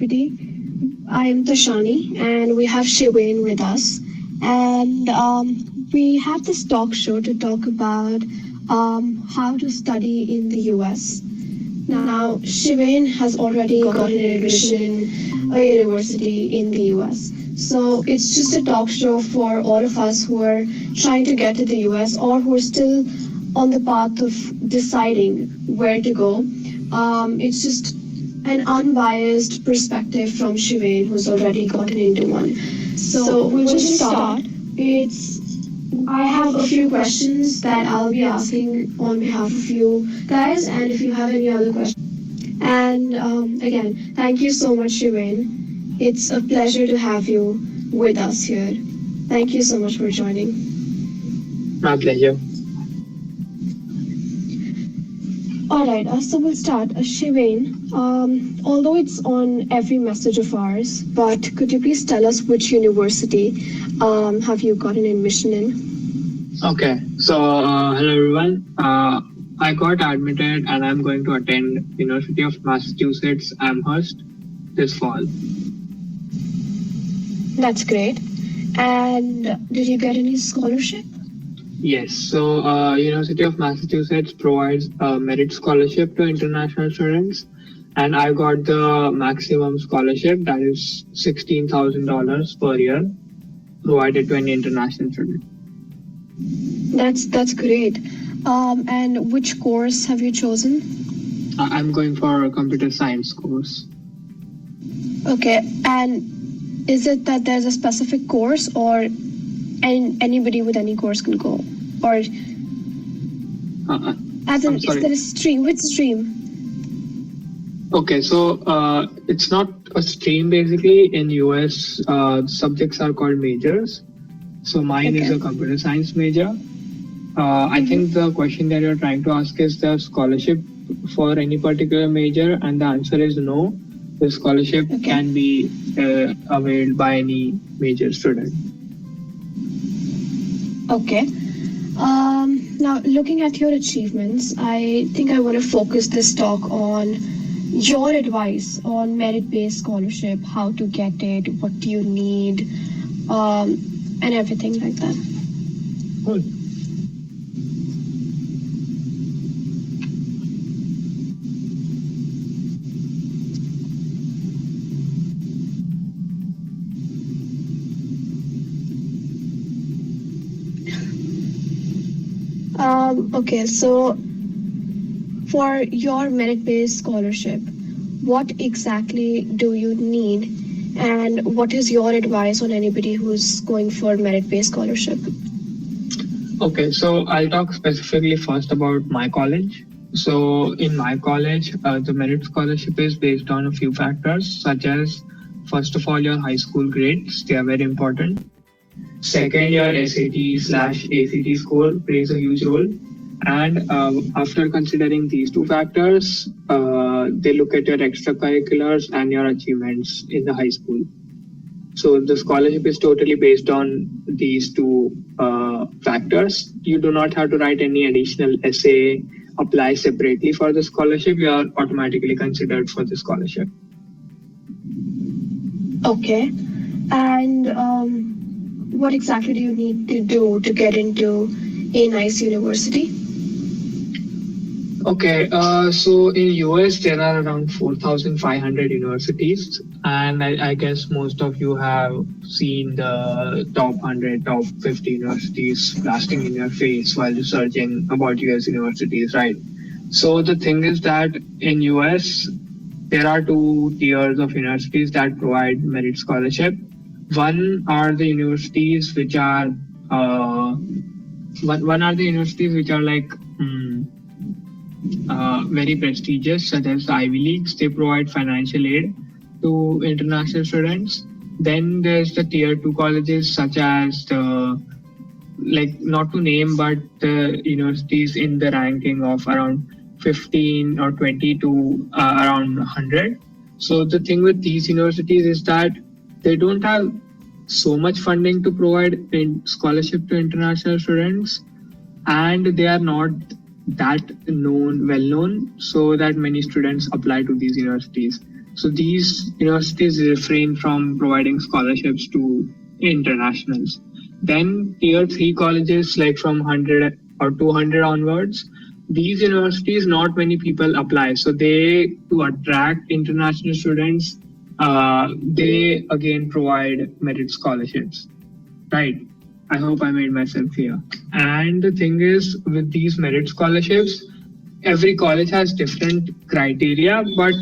I am Tashani, and we have Shiven with us. And we have this talk show to talk about how to study in the US. Now, Shiven has already gotten an admission in a university in the US. So it's just a talk show for all of us who are trying to get to the US or who are still on the path of deciding where to go. It's just an unbiased perspective from Shivain, who's already gotten into one. So we'll just start. It's I have a few questions that I'll be asking on behalf of you guys, and if you have any other questions. And again, thank you so much, Shivain. It's a pleasure to have you with us here. Thank you so much for joining. My pleasure. All right, so we'll start. Shivain, although it's on every message of ours, but could you please tell us which university have you got an admission in? Okay, so hello everyone. I got admitted and I'm going to attend University of Massachusetts Amherst this fall. That's great. And did you get any scholarship? Yes, so University of Massachusetts provides a merit scholarship to international students, and I got the maximum scholarship that is $16,000 per year provided to any international student. That's great. And which course have you chosen? I'm going for a computer science course. Okay, and is it that there's a specific course, or anybody with any course can go, or as in, is there a stream? Which stream? Okay, so it's not a stream basically. In US, subjects are called majors. So mine is a computer science major. I think the question that you're trying to ask is the scholarship for any particular major, and the answer is no. The scholarship can be availed by any major student. Okay. Now, looking at your achievements, I think I want to focus this talk on your advice on merit-based scholarship, how to get it, what do you need, and everything like that. Cool. Okay, so for your merit-based scholarship, what exactly do you need, and what is your advice on anybody who's going for merit-based scholarship? Okay, so I'll talk specifically first about my college. So in my college, the merit scholarship is based on a few factors, such as, first of all, your high school grades. They are very important. Second, your SAT/ACT score plays a huge role. And after considering these two factors, they look at your extracurriculars and your achievements in the high school. So the scholarship is totally based on these two factors. You do not have to write any additional essay, apply separately for the scholarship. You are automatically considered for the scholarship. Okay. And what exactly do you need to do to get into a nice university? Okay, so in US there are around 4,500 universities, and I guess most of you have seen the top 100, top 50 universities blasting in your face while researching about US universities, right? So the thing is that in US there are two tiers of universities that provide merit scholarship. One are the universities which are like very prestigious, such as the Ivy Leagues. They provide financial aid to international students. Then there's the tier 2 colleges, such as not to name, but the universities in the ranking of around 15 or 20 to around 100. So the thing with these universities is that they don't have so much funding to provide scholarship to international students, and they are not that well known, so that many students apply to these universities. So these universities refrain from providing scholarships to internationals. Then tier 3 colleges, like from 100 or 200 onwards, these universities, not many people apply. So they, to attract international students, they again provide merit scholarships. Right. I hope I made myself clear. And the thing is, with these merit scholarships, every college has different criteria, but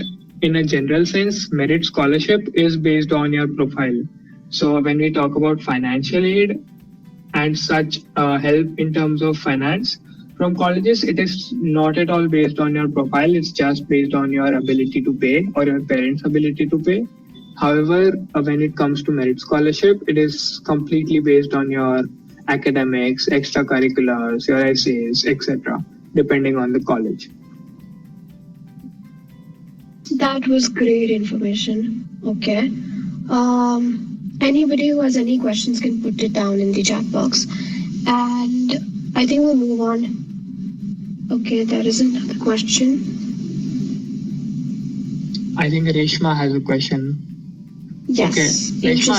in a general sense, merit scholarship is based on your profile. So when we talk about financial aid and such help in terms of finance from colleges, it is not at all based on your profile. It's just based on your ability to pay or your parents' ability to pay. However, when it comes to merit scholarship, it is completely based on your academics, extracurriculars, your essays, etc., depending on the college. That was great information. Okay. Anybody who has any questions can put it down in the chat box. And I think we'll move on. Okay, there is another question. I think Reshma has a question. Yes. Okay, Reshma,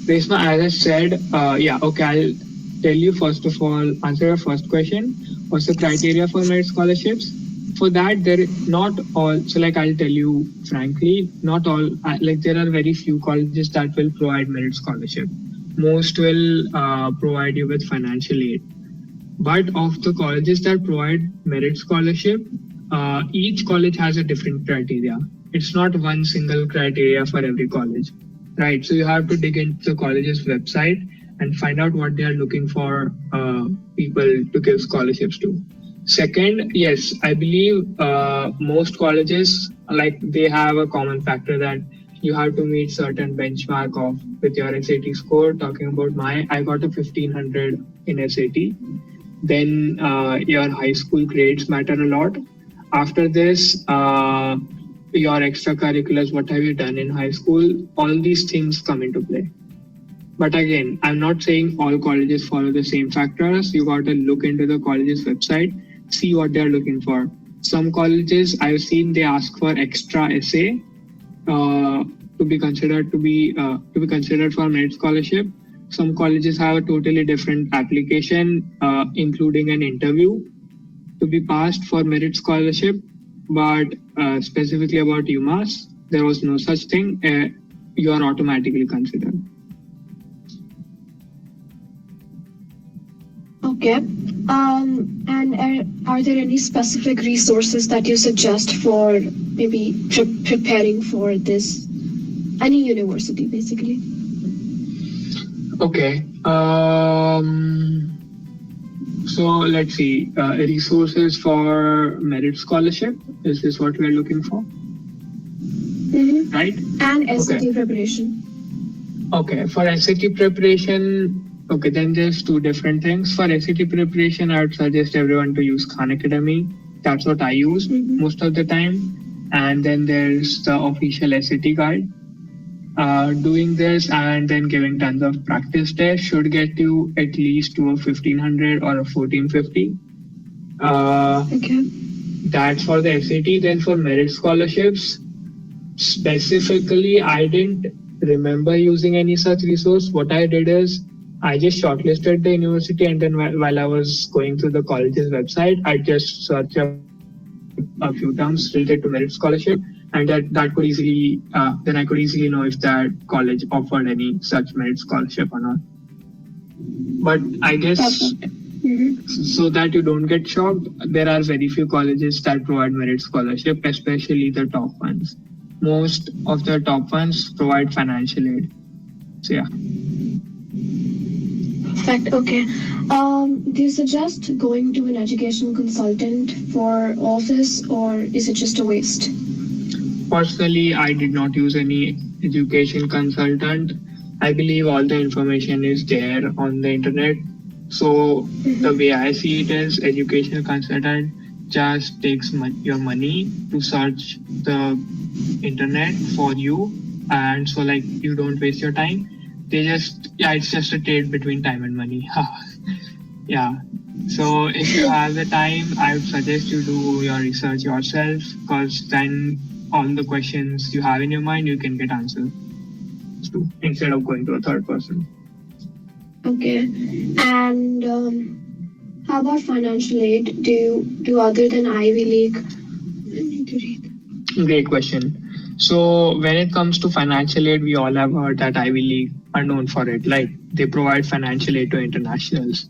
Reshma, as I said, okay, I'll tell you first of all, answer your first question. What's the criteria for merit scholarships? For that, not all, so like I'll tell you frankly, not all, like there are very few colleges that will provide merit scholarship. Most will provide you with financial aid. But of the colleges that provide merit scholarship, each college has a different criteria. It's not one single criteria for every college, right? So you have to dig into the college's website and find out what they are looking for people to give scholarships to. Second, yes, I believe most colleges, like they have a common factor that you have to meet certain benchmark of with your SAT score. Talking about I got a 1500 in SAT. Then your high school grades matter a lot. After this, your extracurriculars, what have you done in high school? All these things come into play. But again, I'm not saying all colleges follow the same factors. You got to look into the college's website, see what they're looking for. Some colleges I've seen they ask for extra essay to be considered for merit scholarship. Some colleges have a totally different application, including an interview to be passed for merit scholarship. But specifically about UMass, there was no such thing. You are automatically considered. Okay. And are there any specific resources that you suggest for maybe preparing for this, any university basically? Okay. So let's see. Resources for merit scholarship. Is this what we're looking for? Mm-hmm. Right? And SAT preparation. Okay. For SAT preparation, okay, then there's two different things. For SAT preparation, I would suggest everyone to use Khan Academy. That's what I use most of the time. And then there's the official SAT guide. Doing this and then giving tons of practice tests should get you at least to a 1500 or a 1450. Okay. That's for the SAT. Then for merit scholarships, specifically, I didn't remember using any such resource. What I did is I just shortlisted the university, and then while I was going through the college's website, I just searched a few terms related to merit scholarship, and that could easily then I could easily know if that college offered any such merit scholarship or not. But I guess so that you don't get shocked, there are very few colleges that provide merit scholarship, especially the top ones. Most of the top ones provide financial aid. So yeah. Perfect. Okay. Do you suggest going to an education consultant for all this, or is it just a waste? Personally, I did not use any education consultant. I believe all the information is there on the internet. So the way I see it is, educational consultant just takes your money to search the internet for you, and so like you don't waste your time. It's just a trade between time and money. Yeah. So if you have the time, I would suggest you do your research yourself, because then on the questions you have in your mind, you can get answers to instead of going to a third person. Okay. And how about financial aid? Do other than Ivy League? I need to read. Great question. So when it comes to financial aid, we all have heard that Ivy League are known for it. Like they provide financial aid to internationals.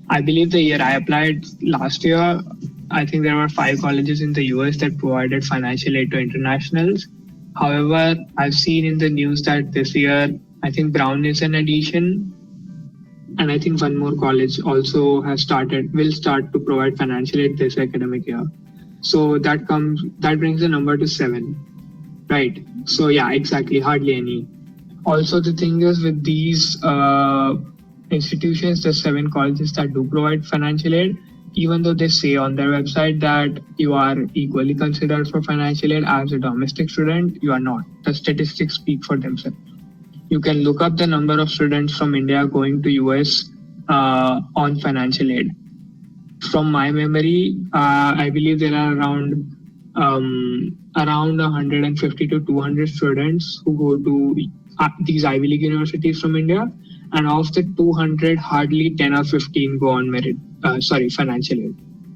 I believe the year I applied last year, I think there were 5 colleges in the US that provided financial aid to internationals. However, I've seen in the news that this year, I think Brown is an addition, and I think one more college also will start to provide financial aid this academic year. So that brings the number to 7, right? So yeah, exactly, hardly any. Also, the thing is with these institutions, the 7 colleges that do provide financial aid, even though they say on their website that you are equally considered for financial aid as a domestic student, you are not. The statistics speak for themselves. You can look up the number of students from India going to US on financial aid. From my memory, I believe there are around 150 to 200 students who go to these Ivy League universities from India, and of the 200, hardly 10 or 15 go on financial aid.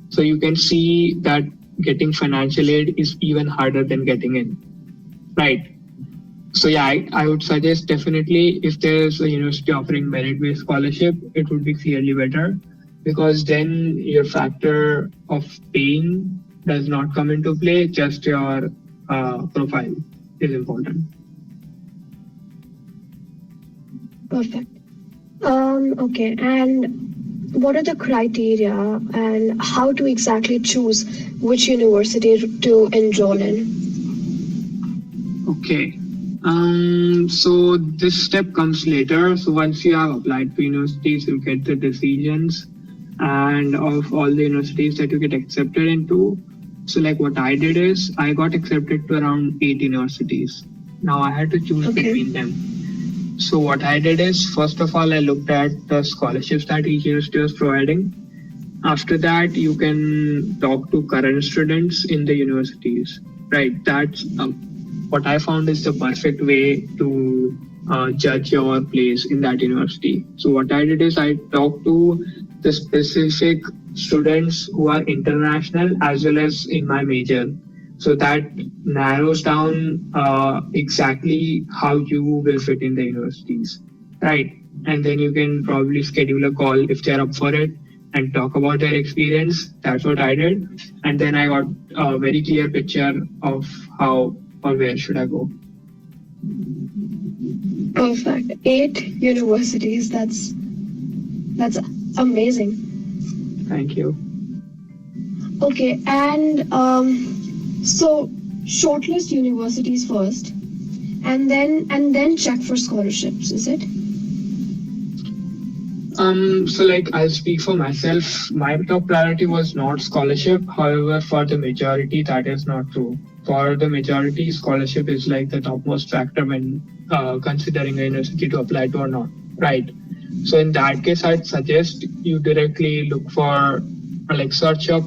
So you can see that getting financial aid is even harder than getting in, right? So yeah, I would suggest definitely if there's a university offering merit-based scholarship, it would be clearly better because then your factor of paying does not come into play. Just your profile is important. Perfect. Okay. And what are the criteria and how to exactly choose which university to enroll in? Okay. So this step comes later. So once you have applied to universities, you get the decisions and of all the universities that you get accepted into. So like what I did is I got accepted to around 8 universities. Now I had to choose between them. So what I did is first of all I looked at the scholarships that each university was providing. After that, you can talk to current students in the universities, right? That's what I found is the perfect way to judge your place in that university. So what I did is I talked to the specific students who are international as well as in my major. So that narrows down exactly how you will fit in the universities, right? And then you can probably schedule a call if they're up for it and talk about their experience. That's what I did. And then I got a very clear picture of how or where should I go. Perfect. 8 universities. That's amazing. Thank you. Okay, and so shortlist universities first, and then check for scholarships. Is it? So like I'll speak for myself. My top priority was not scholarship. However, for the majority, that is not true. For the majority, scholarship is like the topmost factor when considering a university to apply to or not, right? So in that case, I'd suggest you directly look for or like search up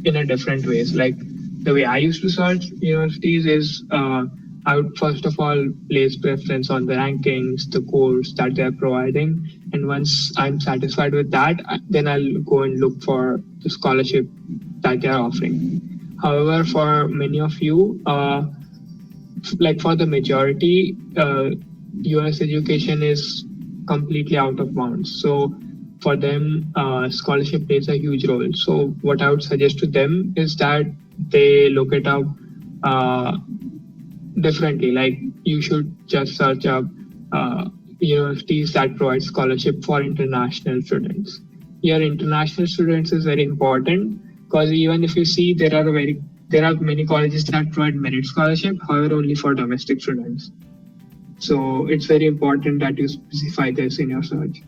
in a different ways. Like the way I used to search universities is I would first of all place preference on the rankings, the course that they're providing, and once I'm satisfied with that, then I'll go and look for the scholarship that they're offering. However, for many of you, like for the majority, US education is completely out of bounds. So for them, scholarship plays a huge role. So what I would suggest to them is that they look it up differently. Like you should just search up universities that provide scholarship for international students. Your international students is very important because even if you see there are many colleges that provide merit scholarship, however only for domestic students. So it's very important that you specify this in your search.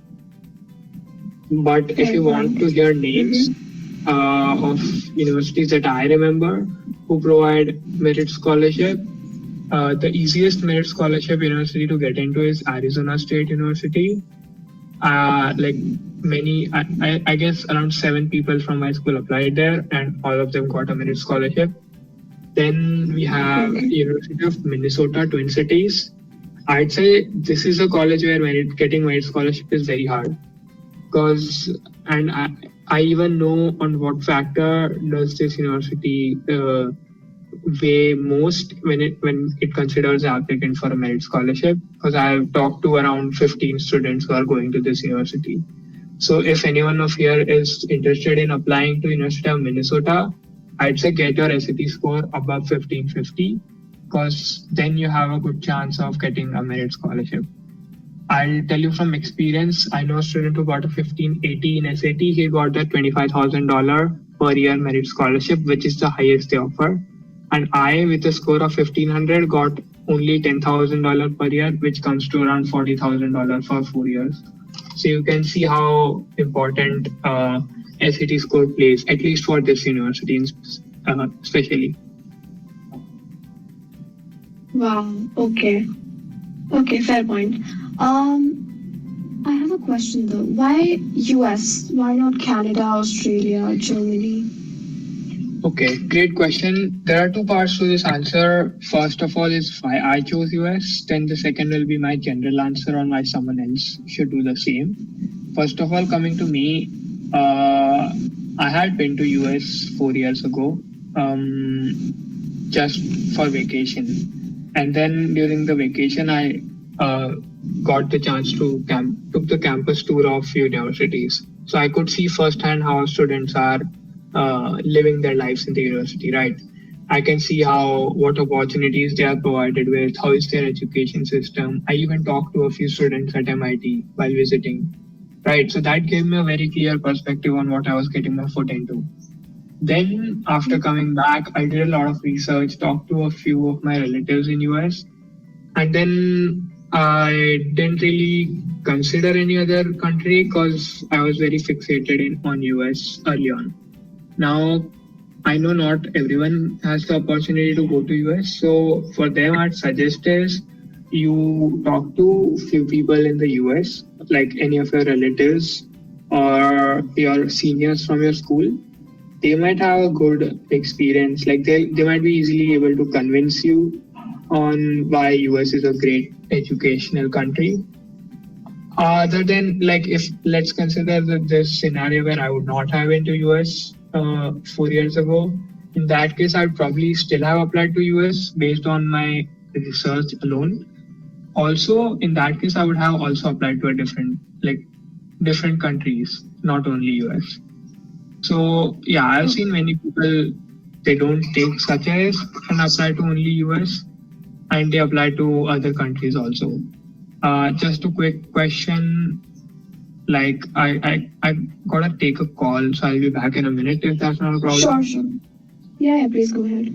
But if you want to hear names of universities that I remember who provide merit scholarship, the easiest merit scholarship university to get into is Arizona State University. Like I guess around 7 people from my school applied there, and all of them got a merit scholarship. Then we have University of Minnesota, Twin Cities. I'd say this is a college where getting merit scholarship is very hard because, and I even know on what factor does this university weigh most when it considers the applicant for a merit scholarship, because I've talked to around 15 students who are going to this university. So if anyone of here is interested in applying to University of Minnesota, I'd say get your SAT score above 1550, because then you have a good chance of getting a merit scholarship. I'll tell you from experience, I know a student who got a 1580 in SAT. He got the $25,000 per year merit scholarship, which is the highest they offer. And I, with a score of 1500, got only $10,000 per year, which comes to around $40,000 for 4 years. So you can see how important SAT score plays, at least for this university, especially. Wow. Okay. Okay. Fair point. I have a question though. Why US? Why not Canada, Australia, Germany? Okay, great question. There are two parts to this answer. First of all is why I chose US. Then the second will be my general answer on why someone else should do the same. First of all, coming to me, I had been to US 4 years ago, just for vacation. And then during the vacation, I got the chance to took the campus tour of universities. So I could see firsthand how students are living their lives in the university, right? I can see what opportunities they are provided with, how is their education system. I even talked to a few students at MIT while visiting, right? So that gave me a very clear perspective on what I was getting my foot into. Then after coming back, I did a lot of research, talked to a few of my relatives in US, and then I didn't really consider any other country because I was very fixated on US early on. Now, I know not everyone has the opportunity to go to US, so for them, I'd suggest is you talk to few people in the US, like any of your relatives or your seniors from your school. They might have a good experience, like they might be easily able to convince you on why US is a great educational country. Other than, like, if let's consider this scenario where I would not have been to US 4 years ago, in that case I'd probably still have applied to US based on my research alone. Also, in that case, I would have also applied to a different countries, not only US. So yeah, I've seen many people, they don't take such a risk and apply to only US, and they apply to other countries also. Just a quick question, like I gotta take a call, so I'll be back in a minute if that's not a problem. Sure, sure. Yeah, please go ahead.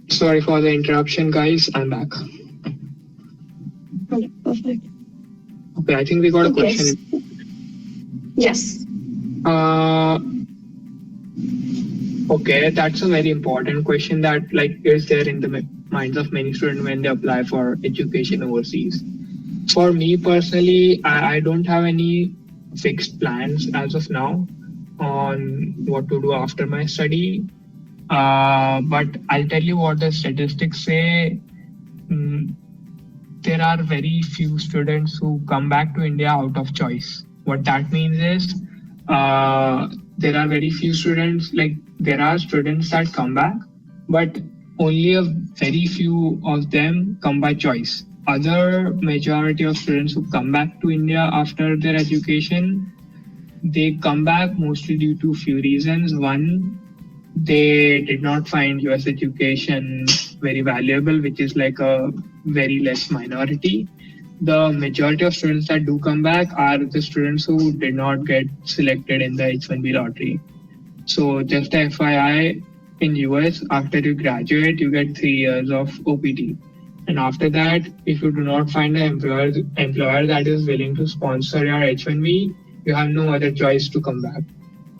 Sorry for the interruption, guys. I'm back. Okay, perfect. Okay, I think we got a Okay. question. Yes. Okay, that's a very important question that is there in the minds of many students when they apply for education overseas. For me personally, I don't have any fixed plans as of now on what to do after my study. But I'll tell you what the statistics say. There are very few students who come back to India out of choice. What that means is there are very few students, there are students that come back, but only a very few of them come by choice. Other majority of students who come back to India after their education, they come back mostly due to few reasons. One, they did not find US education very valuable, which is like a very less minority. the majority of students that do come back are the students who did not get selected in the H-1B lottery. So just a FYI, in US, after you graduate, you get 3 years of OPT. And after that, if you do not find an employer that is willing to sponsor your H-1B, you have no other choice to come back.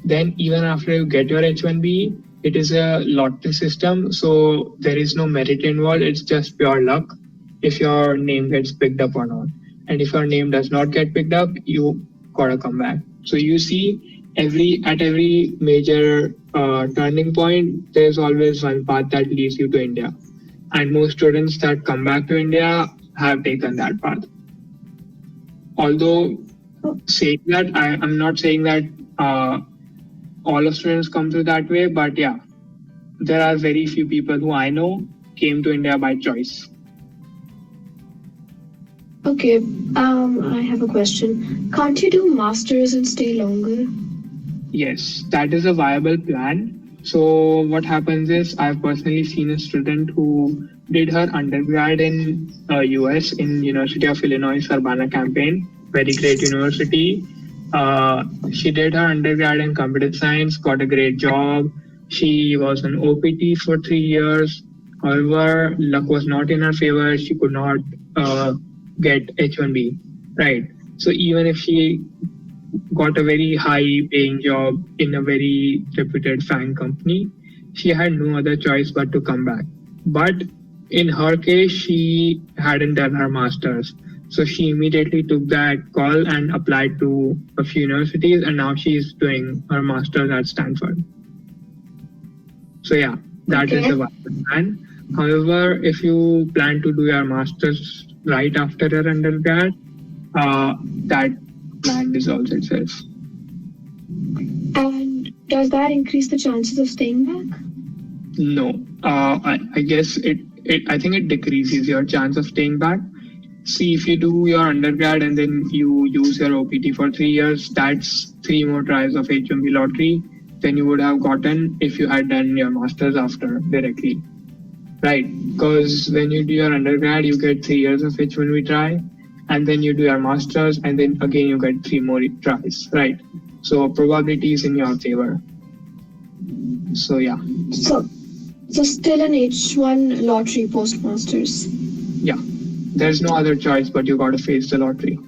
Then even after you get your H-1B, it is a lottery system, so there is no merit involved. It's just pure luck if your name gets picked up or not. And if your name does not get picked up, you gotta come back. So you see, every major turning point, there's always one path that leads you to India. And most students that come back to India have taken that path. Although saying that, I'm not saying that all of students come through that way, but yeah, there are very few people who I know came to India by choice. Okay, I have a question. Can't you do masters and stay longer? Yes, that is a viable plan. So what happens is I've personally seen a student who did her undergrad in US in University of Illinois Urbana-Champaign, very great university. She did her undergrad in computer science, got a great job. She was an OPT for 3 years. However, luck was not in her favor. She could not get H-1B, right? So even if she got a very high paying job in a very reputed FANG company, she had no other choice but to come back. But in her case, she hadn't done her master's. So she immediately took that call and applied to a few universities, and now she's doing her master's at Stanford. So yeah, that is the plan. However, if you plan to do your master's right after your undergrad, that plan dissolves itself. And does that increase the chances of staying back? No, I guess I think it decreases your chance of staying back. See, if you do your undergrad and then you use your OPT for 3 years, that's 3 more tries of H-1B lottery than you would have gotten if you had done your master's after directly. Right, because when you do your undergrad, you get 3 years of H-1B try, and then you do your master's, and then again you get 3 more tries, right? So probability is in your favor. So yeah. So still an H1 lottery post-masters? Yeah, there's no other choice, but you gotta face the lottery.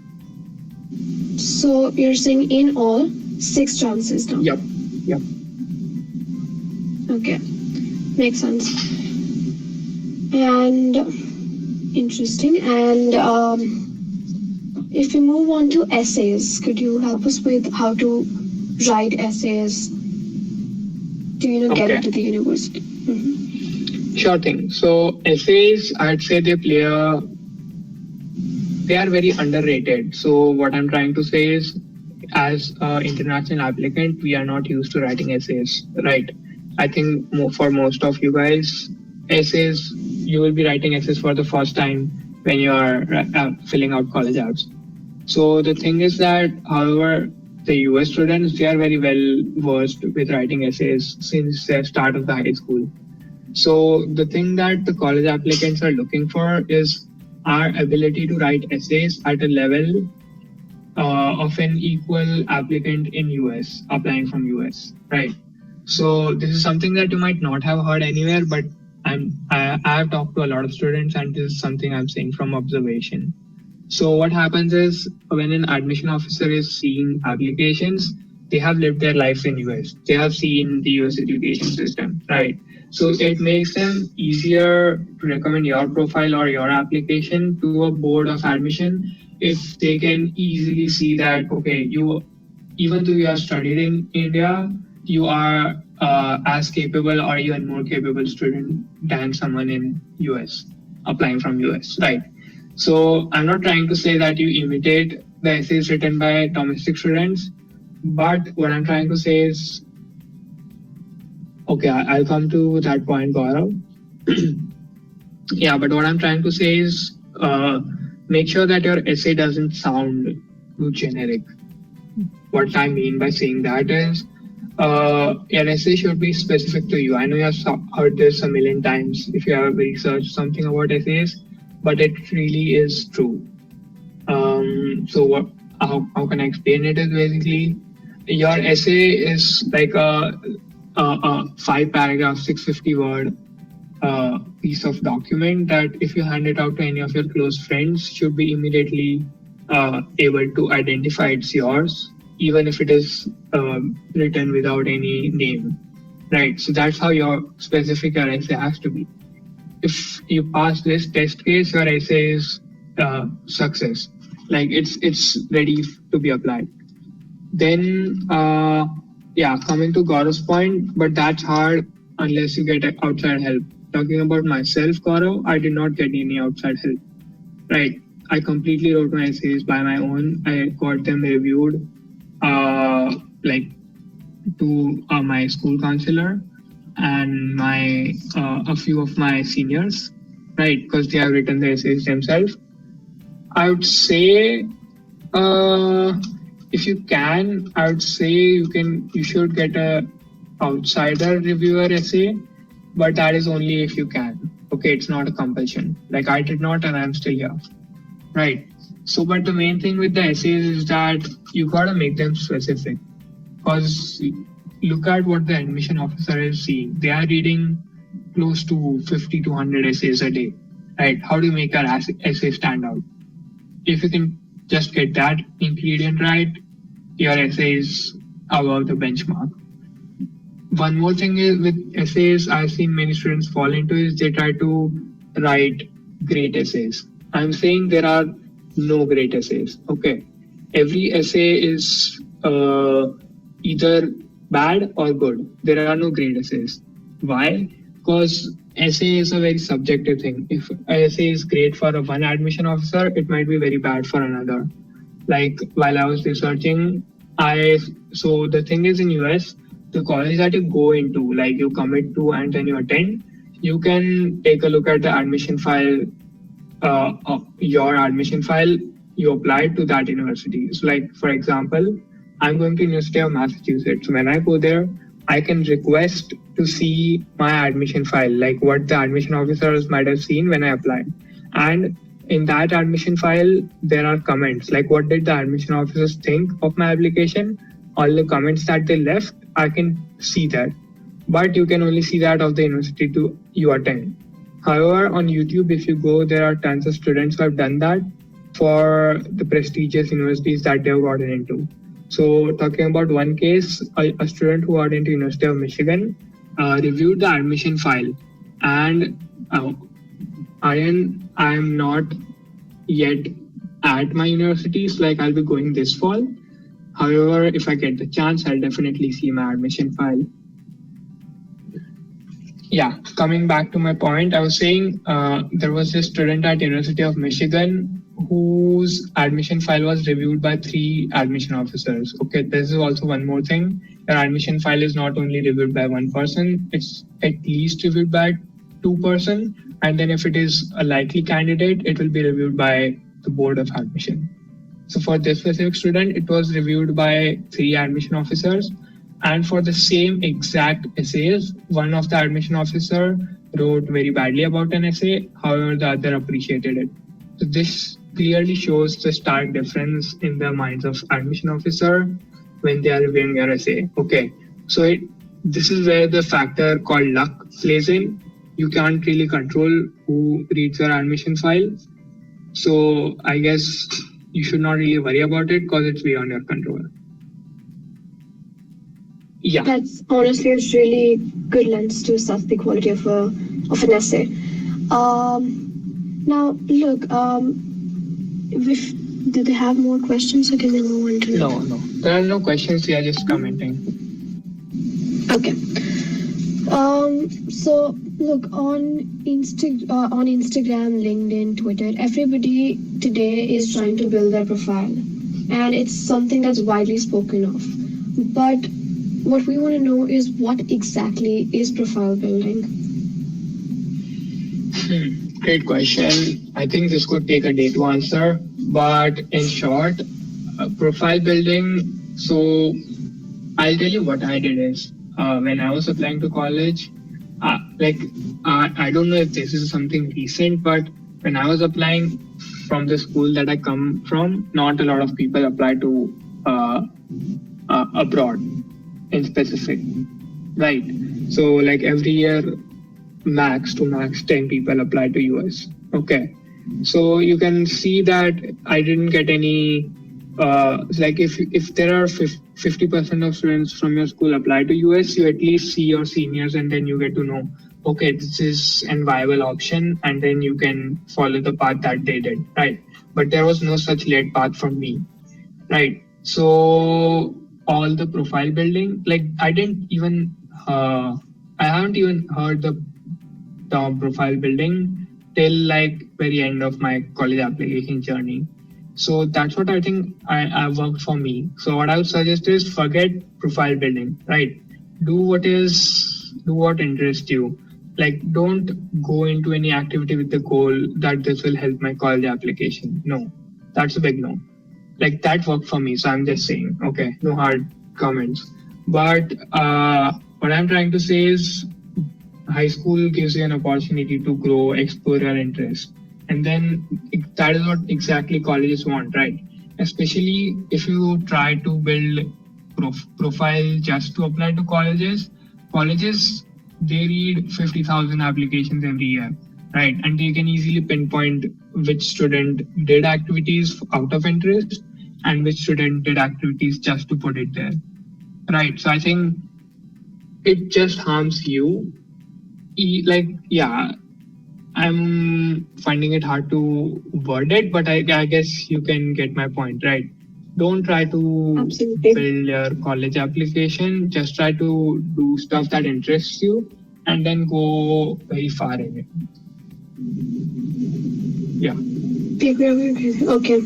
So you're saying in all, 6 chances now? Yep. Okay, makes sense. And interesting. And if we move on to essays, could you help us with how to write essays to get into the university? Mm-hmm. Sure thing. So essays, I'd say they are very underrated. So what I'm trying to say is, as an international applicant, we are not used to writing essays, right? I think for most of you guys, essays, you will be writing essays for the first time when you are filling out college apps. So the thing is that, however, the US students, they are very well versed with writing essays since the start of the high school. So the thing that the college applicants are looking for is our ability to write essays at a level of an equal applicant in US, applying from US, right? So this is something that you might not have heard anywhere, but I have talked to a lot of students, and this is something I'm saying from observation. So what happens is, when an admission officer is seeing applications, they have lived their life in US. They have seen the US education system, right? So it makes them easier to recommend your profile or your application to a board of admission if they can easily see that, okay, even though you have studied in India, you are as capable or even more capable student than someone in US, applying from US, right? So I'm not trying to say that you imitate the essays written by domestic students, but what I'm trying to say is, okay, I'll come to that point, Gaurav. Yeah, but what I'm trying to say is, make sure that your essay doesn't sound too generic. What I mean by saying that is, your essay should be specific to you. I know you have heard this a million times if you have researched something about essays, but it really is true. So how can I explain it? Is basically your essay is like a 5 paragraph, 650 word piece of document that if you hand it out to any of your close friends, should be immediately able to identify it's yours, even if it is written without any name. Right. So that's how your specific your essay has to be. If you pass this test case, your essay is success. Like it's ready to be applied. Then yeah, coming to Gaurav's point, but that's hard unless you get outside help. Talking about myself, Gaurav, I did not get any outside help. Right. I completely wrote my essays by my own. I got them reviewed, like to my school counselor and my a few of my seniors, right? Because they have written the essays themselves. I would say, uh, if you can, I would say you should get a outsider reviewer essay, but that is only if you can. Okay, it's not a compulsion. Like I did not, and I'm still here. Right. So, but the main thing with the essays is that you gotta make them specific. Because look at what the admission officer is seeing. They are reading close to 50 to 100 essays a day. Right. How do you make an essay stand out? If you can just get that ingredient right, your essay is above the benchmark. One more thing is with essays, I've seen many students fall into is they try to write great essays. I'm saying there are no great essays. Okay, every essay is either bad or good. There are no great essays. Why? Because essay is a very subjective thing. If an essay is great for a one admission officer, it might be very bad for another. Like while I was researching, so the thing is in US, the college that you go into, like you commit to and then you attend, you can take a look at the admission file, your admission file, you apply to that university. So like for example, I'm going to University of Massachusetts. When I go there, I can request to see my admission file, like what the admission officers might have seen when I applied. And in that admission file, there are comments like what did the admission officers think of my application, all the comments that they left, I can see that. But you can only see that of the university you attend. However, on YouTube, if you go, there are tons of students who have done that for the prestigious universities that they've gotten into. So talking about one case, a student who got into University of Michigan reviewed the admission file, and I'm not yet at my universities. Like I'll be going this fall. However, if I get the chance, I'll definitely see my admission file. Yeah, coming back to my point, I was saying there was this student at University of Michigan whose admission file was reviewed by 3 admission officers. Okay, this is also one more thing. Your admission file is not only reviewed by one person, it's at least reviewed by 2 person. And then if it is a likely candidate, it will be reviewed by the board of admission. So for this specific student, it was reviewed by 3 admission officers. And for the same exact essays, one of the admission officer wrote very badly about an essay, however, the other appreciated it. So this clearly shows the stark difference in the minds of admission officer when they are reviewing your essay. Okay, so this is where the factor called luck plays in. You can't really control who reads your admission file. So I guess you should not really worry about it because it's beyond your control. Yeah. That's honestly a really good lens to assess the quality of an essay. Now look, do they have more questions or can we move on to No. There are no questions. We are just commenting. Okay. So look on Instagram, LinkedIn, Twitter, everybody today is trying to build their profile, and it's something that's widely spoken of. But what we want to know is what exactly is profile building? Great question. I think this could take a day to answer, but in short, profile building. So I'll tell you what I did is when I was applying to college, I don't know if this is something recent, but when I was applying from the school that I come from, not a lot of people apply to abroad in specific, right? So like every year, max to max 10 people apply to US. Okay, so you can see that I didn't get any. Like if there are 50% of students from your school apply to US, you at least see your seniors and then you get to know, okay, this is an viable option, and then you can follow the path that they did, right? But there was no such late path for me, right? So all the profile building, like I haven't even heard the term profile building till like very end of my college application journey. So that's what I think I worked for me. So what I would suggest is forget profile building, right? Do what interests you. Like don't go into any activity with the goal that this will help my college application. No, that's a big no. Like that worked for me. So I'm just saying, okay, no hard comments. But what I'm trying to say is high school gives you an opportunity to grow, explore your interest. And then that is what exactly colleges want, right? Especially if you try to build profile just to apply to colleges, they read 50,000 applications every year, right? And they can easily pinpoint which student did activities out of interest and which student did activities just to put it there, right? So I think it just harms you. Like, yeah, I'm finding it hard to word it, but I guess you can get my point, right? Don't try to Absolutely. build your college application. Just try to do stuff that interests you and then go very far in it. Yeah. Okay.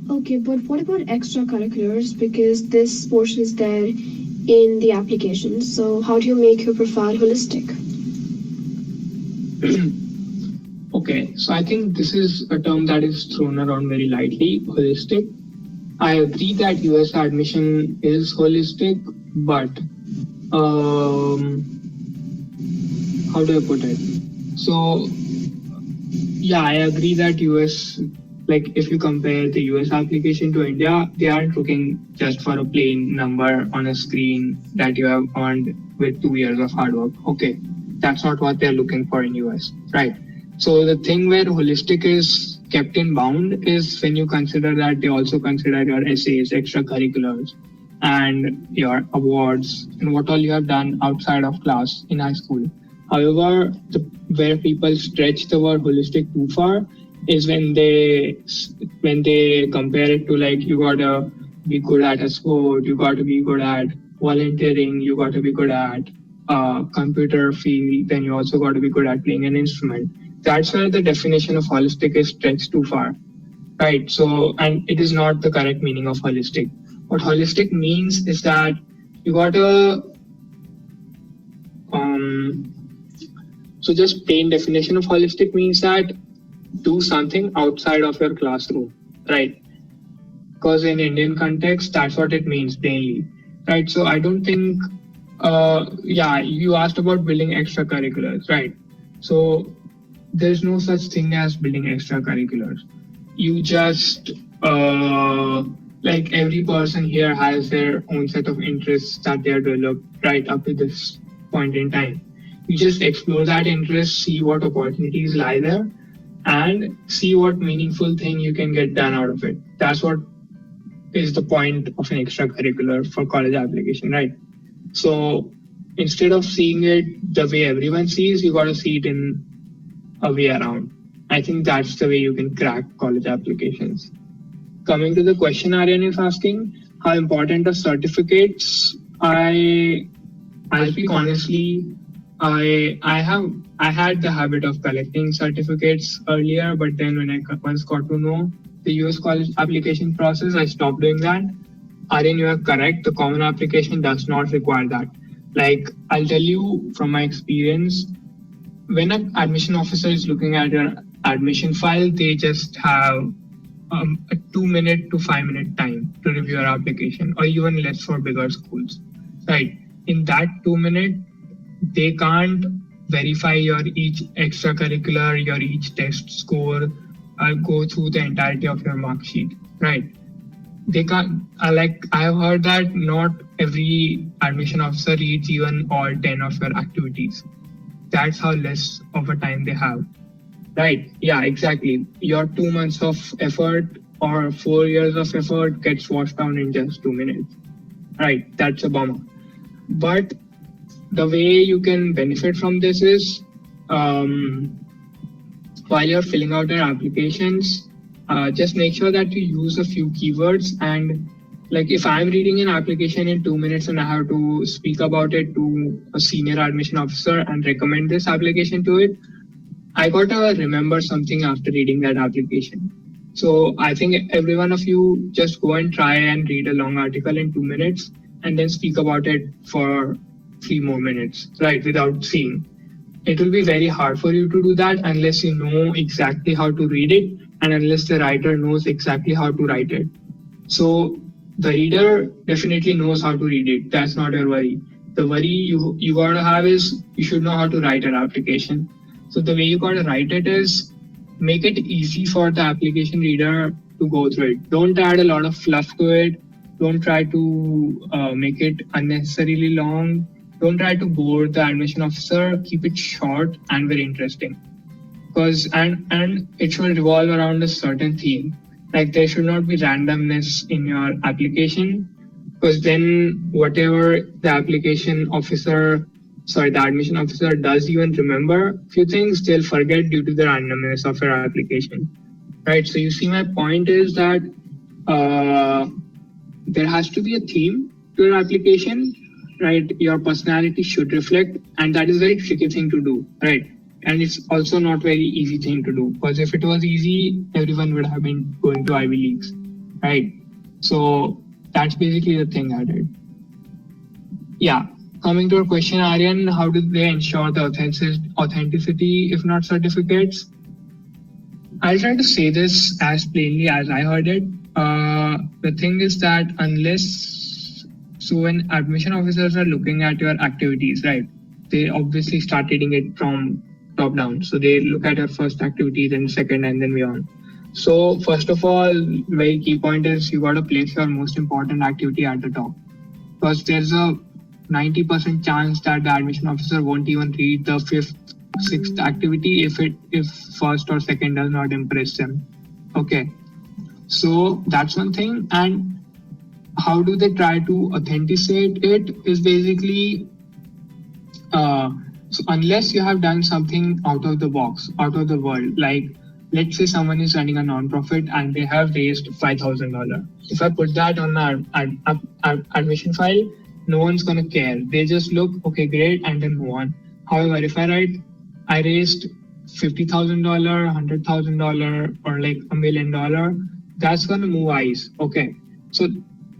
Okay, but what about extracurriculars? Because this portion is there in the application. So how do you make your profile holistic? Okay, so I think this is a term that is thrown around very lightly, holistic. I agree that US admission is holistic, but um, how do I put it? So, yeah, I agree that US, like if you compare the US application to India, they aren't looking just for a plain number on a screen that you have earned with 2 years of hard work. Okay, that's not what they're looking for in US, right? So the thing where holistic is kept in bound is when you consider that they also consider your essays, extracurriculars, and your awards and what all you have done outside of class in high school. However, where people stretch the word holistic too far is when they compare it to like you gotta be good at a sport, you gotta be good at volunteering, you gotta be good at computer field, then you also got to be good at playing an instrument. That's where the definition of holistic is stretched too far, right? So, and it is not the correct meaning of holistic. What holistic means is that you got to um, so just plain definition of holistic means that do something outside of your classroom, right? Because in Indian context, that's what it means daily, right? So I don't think, yeah, you asked about building extracurriculars, right? So there's no such thing as building extracurriculars. You just, like every person here has their own set of interests that they're developed right up to this point in time. You just explore that interest, see what opportunities lie there, and see what meaningful thing you can get done out of it. That's what is the point of an extracurricular for college application, right? So instead of seeing it the way everyone sees, you got to see it in a way around. I think that's the way you can crack college applications. Coming to the question Aryan is asking, how important are certificates? I'll speak honestly. I had the habit of collecting certificates earlier, but then when I once got to know the US college application process, I stopped doing that. Aryan, you are correct. The common application does not require that. Like I'll tell you from my experience, when an admission officer is looking at your admission file, they just have a 2 minute to 5 minute time to review your application, or even less for bigger schools, right? In that 2 minute, they can't verify your each extracurricular, your each test score, go through the entirety of your mark sheet, right? They can't, like I've heard that not every admission officer reads even all 10 of your activities. That's how less of a time they have. Right. Yeah, exactly. Your 2 months of effort or 4 years of effort gets washed down in just 2 minutes. Right. That's a bummer. But the way you can benefit from this is um, while you're filling out your applications, just make sure that you use a few keywords. And like if I'm reading an application in 2 minutes and I have to speak about it to a senior admission officer and recommend this application to it, I got to remember something after reading that application. So I think every one of you just go and try and read a long article in 2 minutes and then speak about it for 3 more minutes, right, without seeing. It will be very hard for you to do that unless you know exactly how to read it and unless the writer knows exactly how to write it. So the reader definitely knows how to read it. That's not your worry. The worry you gotta have is you should know how to write an application. So the way you gotta write it is make it easy for the application reader to go through it. Don't add a lot of fluff to it. Don't try to make it unnecessarily long. Don't try to bore the admission officer. Keep it short and very interesting. Because and it should revolve around a certain theme. Like there should not be randomness in your application, because then whatever the admission officer does even remember few things, they'll forget due to the randomness of your application, right? So you see, my point is that there has to be a theme to your application, right? Your personality should reflect, and that is a very tricky thing to do, right? And it's also not very easy thing to do, because if it was easy, everyone would have been going to Ivy Leagues, right? So that's basically the thing I did. Yeah. Coming to your question, Aryan, how do they ensure the authenticity, if not certificates? I'll try to say this as plainly as I heard it. The thing is that when admission officers are looking at your activities, right, they obviously start reading it from top down. So they look at your first activity, then second, and then beyond. So first of all, very key point is you got to place your most important activity at the top, because there's a 90% chance that the admission officer won't even read the fifth, sixth activity if first or second does not impress them. Okay, so that's one thing. And how do they try to authenticate it is basically so unless you have done something out of the box, out of the world, like let's say someone is running a non-profit and they have raised $5,000. If I put that on our admission file, no one's gonna care. They just look, okay, great, and then move on. However, if I write, I raised $50,000, $100,000, or like $1 million, that's gonna move eyes. Okay, so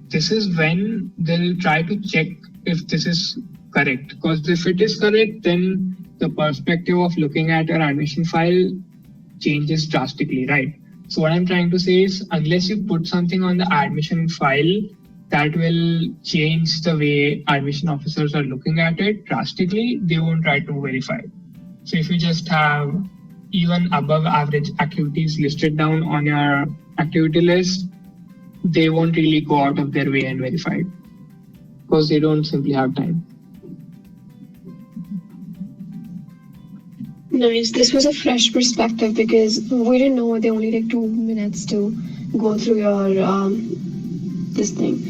this is when they'll try to check if this is correct. Because if it is correct, then the perspective of looking at your admission file changes drastically, right? So what I'm trying to say is, unless you put something on the admission file that will change the way admission officers are looking at it drastically, they won't try to verify it. So if you just have even above average activities listed down on your activity list, they won't really go out of their way and verify it, because they don't simply have time. Nice. This was a fresh perspective because we didn't know they only take 2 minutes to go through your this thing.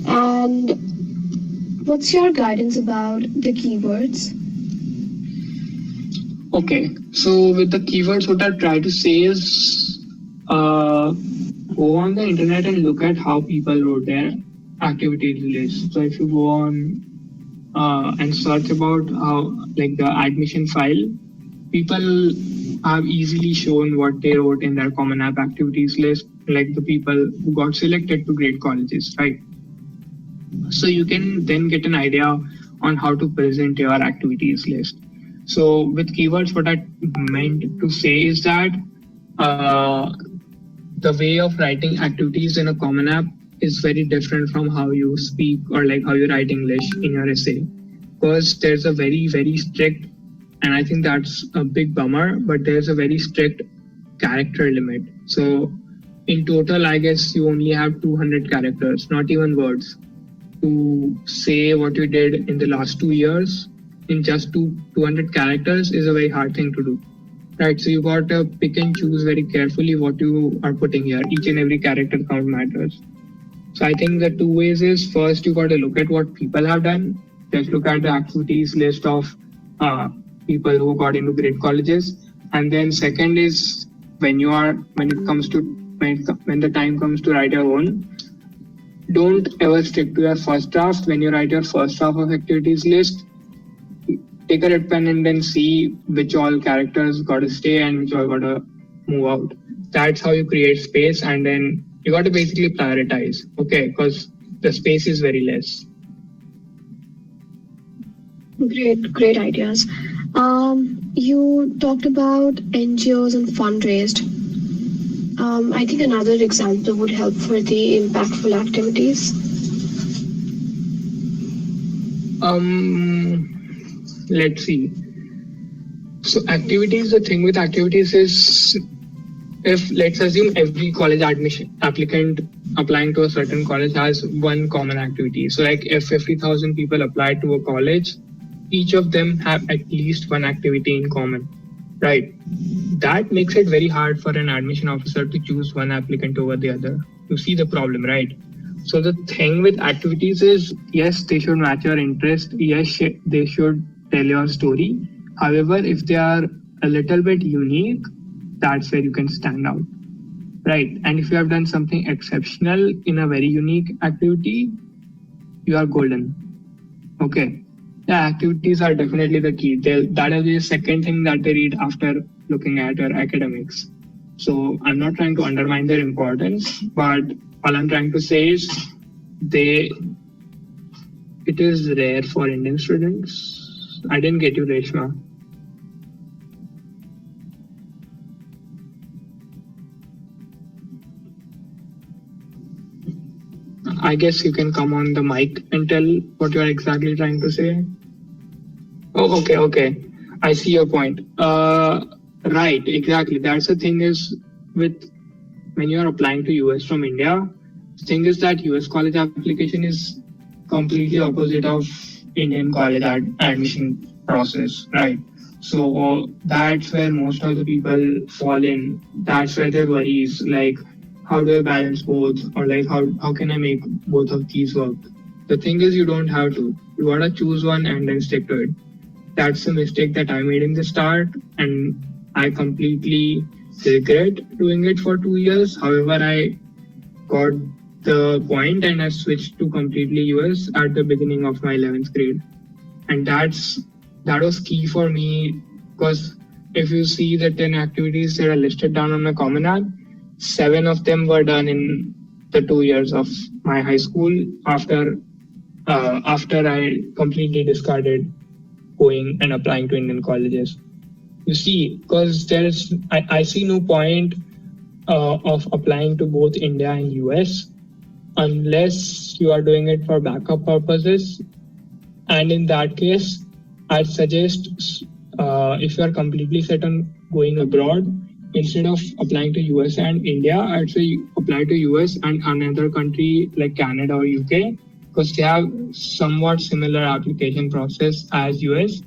And what's your guidance about the keywords? Okay, so with the keywords, what I try to say is go on the internet and look at how people wrote their activity list. So if you go on and search about how, like, the admission file, people have easily shown what they wrote in their Common App activities list, like the people who got selected to great colleges, right? So you can then get an idea on how to present your activities list. So with keywords, what I meant to say is that the way of writing activities in a Common App is very different from how you speak or like how you write English in your essay, because there's a very, very strict And I think that's a big bummer, but there's a very strict character limit. So in total, I guess you only have 200 characters, not even words, to say what you did in the last 2 years in just 200 characters is a very hard thing to do. Right, so you got to pick and choose very carefully what you are putting here. Each and every character count matters. So I think the two ways is first you got to look at what people have done. Just look at the activities list of uh, people who got into great colleges, and then second is when it comes to when the time comes to write your own, don't ever stick to your first draft. When you write your first draft of activities list, take a red pen and then see which all characters got to stay and which all got to move out. That's how you create space, and then you got to basically prioritize, okay, because the space is very less. Great ideas. You talked about NGOs and fundraised. I think another example would help for the impactful activities. Let's see. So activities, the thing with activities is, if let's assume every college admission applicant applying to a certain college has one common activity. So like if 50,000 people apply to a college, each of them have at least one activity in common, right? That makes it very hard for an admission officer to choose one applicant over the other. You see the problem, right? So the thing with activities is, yes, they should match your interest. Yes, they should tell your story. However, if they are a little bit unique, that's where you can stand out, right? And if you have done something exceptional in a very unique activity, you are golden. Okay. Yeah, activities are definitely the key. That is the second thing that they read after looking at your academics. So I'm not trying to undermine their importance, but all I'm trying to say is it is rare for Indian students. I didn't get you, Reshma. I guess you can come on the mic and tell what you're exactly trying to say. Oh, okay. I see your point. Right, exactly. That's the thing is with when you're applying to US from India, the thing is that US college application is completely opposite of Indian college admission process, right? So that's where most of the people fall in. That's where their worries like, how do I balance both, or like how can I make both of these work? The thing is you don't have to. You gotta choose one and then stick to it. That's a mistake that I made in the start, and I completely regret doing it for 2 years. However, I got the point and I switched to completely US at the beginning of my 11th grade. And that was key for me, because if you see the 10 activities that are listed down on my Common App, 7 of them were done in the 2 years of my high school after I completely discarded going and applying to Indian colleges. You see, because I see no point of applying to both India and US unless you are doing it for backup purposes. And in that case, I'd suggest if you are completely set on going abroad, instead of applying to US and India, I'd say apply to US and another country like Canada or UK, because they have somewhat similar application process as US.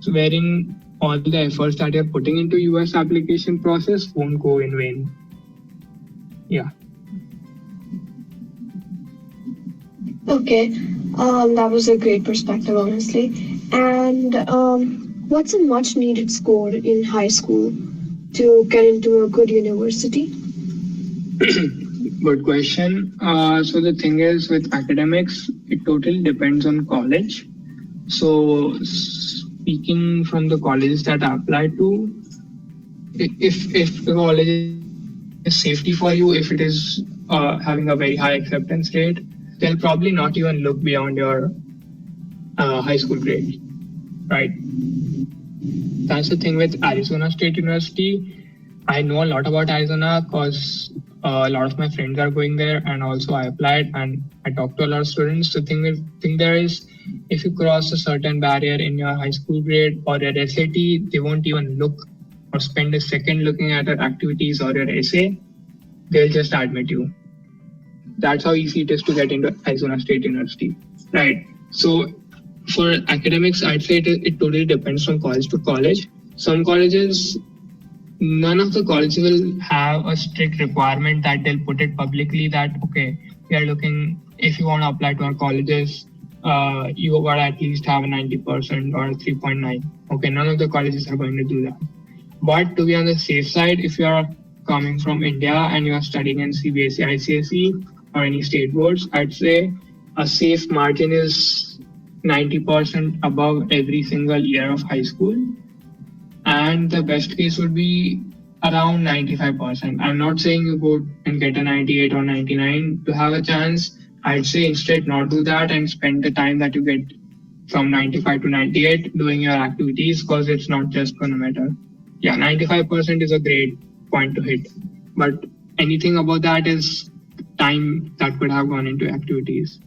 So wherein all the efforts that you're putting into US application process won't go in vain. Yeah. Okay, that was a great perspective, honestly. And what's a much needed score in high school to get into a good university? Good question. So the thing is with academics, it totally depends on college. So speaking from the colleges that I applied to, if the college is safety for you, if it is having a very high acceptance rate, they'll probably not even look beyond your high school grade, right? That's the thing with Arizona State University. I know a lot about Arizona because a lot of my friends are going there, and also I applied and I talked to a lot of students. The thing there is, if you cross a certain barrier in your high school grade or your SAT, they won't even look or spend a second looking at your activities or your essay. They'll just admit you. That's how easy it is to get into Arizona State University, right? So for academics, I'd say it totally depends from college to college. Some colleges, none of the colleges will have a strict requirement that they'll put it publicly that, okay, we are looking, if you want to apply to our colleges, you got at least have a 90% or 3.9. Okay, none of the colleges are going to do that. But to be on the safe side, if you are coming from India and you are studying in CBSE, ICSE, or any state boards, I'd say a safe margin is 90% above every single year of high school. And the best case would be around 95%. I'm not saying you go and get a 98 or 99 to have a chance. I'd say instead not do that and spend the time that you get from 95 to 98 doing your activities, because it's not just going to matter. Yeah, 95% is a great point to hit. But anything above that is time that could have gone into activities.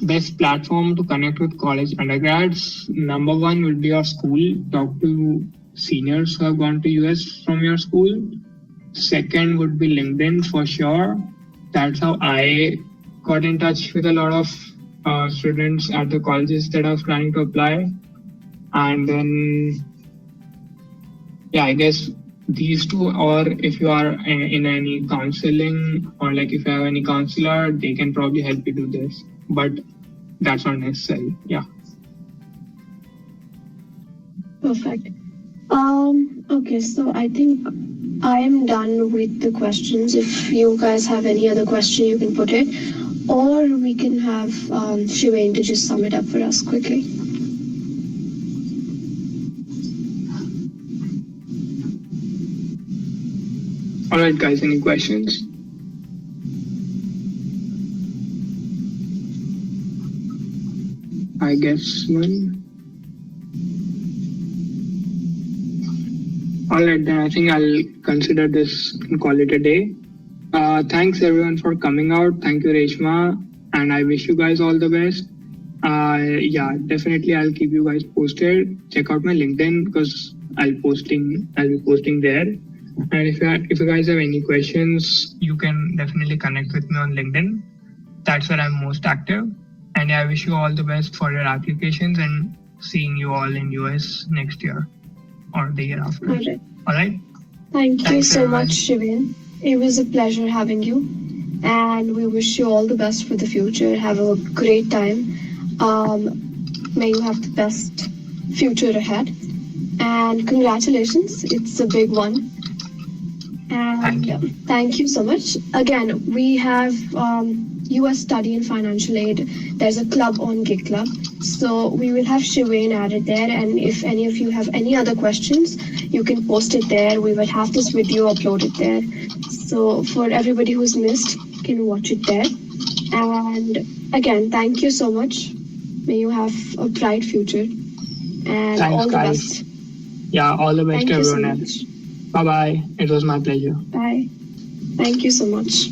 Best platform to connect with college undergrads, number one would be your school. Talk to seniors who have gone to US from your school. Second would be LinkedIn for sure. That's how I got in touch with a lot of students at the colleges that I was planning to apply. And then, yeah, I guess these two, or if you are in any counseling or like if you have any counselor, they can probably help you do this. But that's not necessary. Yeah. Perfect. Okay, so I think I am done with the questions. If you guys have any other question, you can put it, or we can have Shiven to just sum it up for us quickly. All right, guys, any questions? I guess none. All right, then I think I'll consider this and call it a day. Thanks everyone for coming out. Thank you, Reshma, and I wish you guys all the best. Yeah, definitely I'll keep you guys posted. Check out my LinkedIn because I'll be posting there. And if you guys have any questions, you can definitely connect with me on LinkedIn. That's where I'm most active. And I wish you all the best for your applications and seeing you all in US next year or the year after. All right. Thank you so much, Shiven. It was a pleasure having you. And we wish you all the best for the future. Have a great time. May you have the best future ahead. And congratulations. It's a big one. And thank you so much. Again, we have US Study in Financial Aid. There's a club on Gig Club. So we will have Shiven added there. And if any of you have any other questions, you can post it there. We will have this video uploaded there. So for everybody who's missed, you can watch it there. And again, thank you so much. May you have a bright future. And thanks, all the guys. best. Yeah, all the best to everyone else. Bye-bye. It was my pleasure. Bye. Thank you so much.